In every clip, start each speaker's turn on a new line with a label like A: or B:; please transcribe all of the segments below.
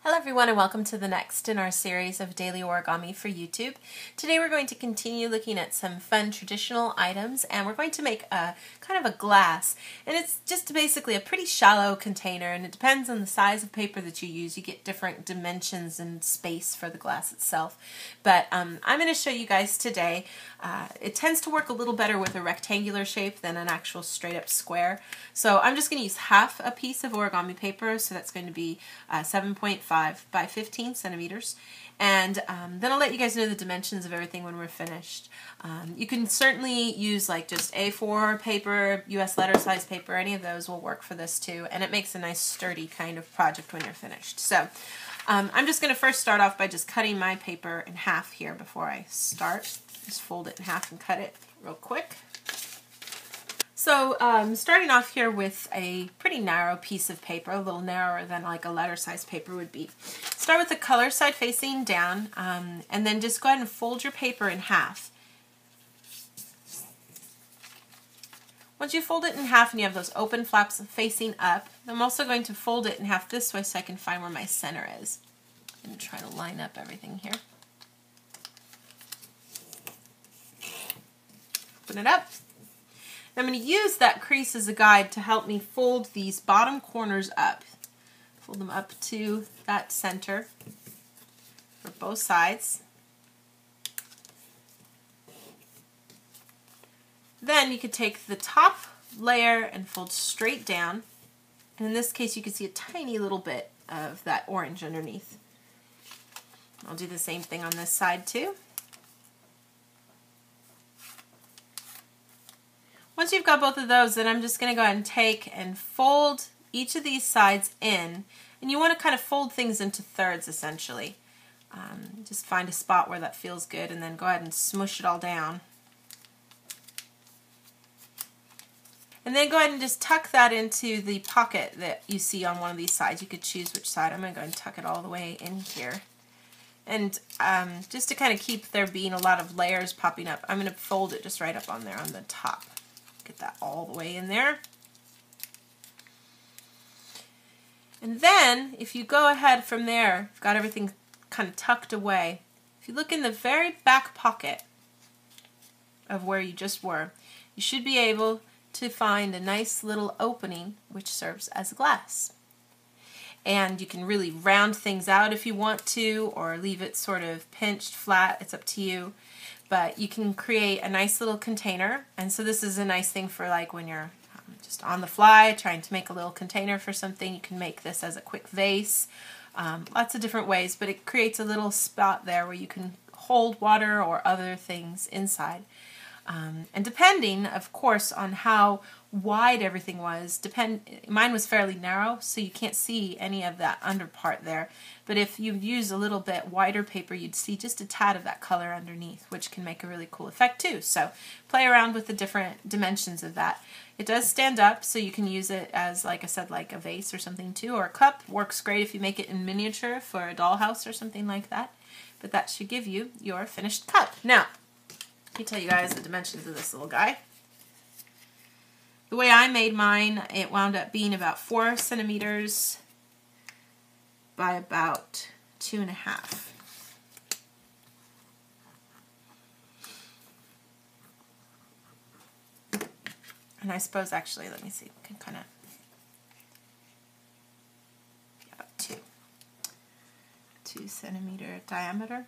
A: Hello everyone and welcome to the next in our series of daily origami for YouTube. Today we're going to continue looking at some fun traditional items, and we're going to make a kind of a glass, and it's just basically a pretty shallow container, and it depends on the size of paper that you use. You get different dimensions and space for the glass itself, but I'm going to show you guys today. It tends to work a little better with a rectangular shape than an actual straight up square, so I'm just going to use half a piece of origami paper, so that's going to be 7.5 by 15 centimeters, and then I'll let you guys know the dimensions of everything when we're finished. You can certainly use like just A4 paper, US letter size paper, any of those will work for this too, and it makes a nice sturdy kind of project when you're finished. So I'm just going to first start off by just cutting my paper in half here before I start. Just fold it in half and cut it real quick. So starting off here with a pretty narrow piece of paper, a little narrower than like a letter size paper would be. Start with the color side facing down, and then just go ahead and fold your paper in half. Once you fold it in half and you have those open flaps facing up, I'm also going to fold it in half this way so I can find where my center is. And try to line up everything here. Open it up. I'm going to use that crease as a guide to help me fold these bottom corners up. Fold them up to that center for both sides. Then you could take the top layer and fold straight down. And in this case you can see a tiny little bit of that orange underneath. I'll do the same thing on this side too. Once you've got both of those, then I'm just going to go ahead and take and fold each of these sides in. And you want to kind of fold things into thirds essentially. Just find a spot where that feels good and then go ahead and smush it all down. And then go ahead and just tuck that into the pocket that you see on one of these sides. You could choose which side. I'm going to go ahead and tuck it all the way in here. And just to kind of keep there being a lot of layers popping up, I'm going to fold it just right up on there on the top. Get that all the way in there. And then, if you go ahead from there, you've got everything kind of tucked away. If you look in the very back pocket of where you just were, you should be able to find a nice little opening which serves as a glass. And you can really round things out if you want to, or leave it sort of pinched flat. It's up to you. But you can create a nice little container, and so this is a nice thing for like when you're just on the fly trying to make a little container for something. You can make this as a quick vase, lots of different ways, but it creates a little spot there where you can hold water or other things inside. And depending, of course, on how wide everything was, mine was fairly narrow, so you can't see any of that under part there. But if you use a little bit wider paper, you'd see just a tad of that color underneath, which can make a really cool effect too. So play around with the different dimensions of that. It does stand up, so you can use it as, like I said, like a vase or something too, or a cup. Works great if you make it in miniature for a dollhouse or something like that. But that should give you your finished cup. Now, let me tell you guys the dimensions of this little guy. The way I made mine, it wound up being about 4 centimeters by about 2.5. And I suppose actually, let me see, I can kind of, about 2 centimeter diameter.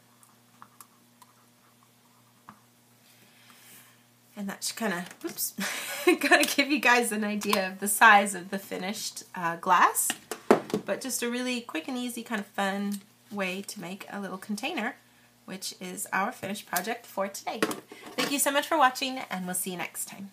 A: And that should kind of, oops, kind of give you guys an idea of the size of the finished glass. But just a really quick and easy kind of fun way to make a little container, which is our finished project for today. Thank you so much for watching, and we'll see you next time.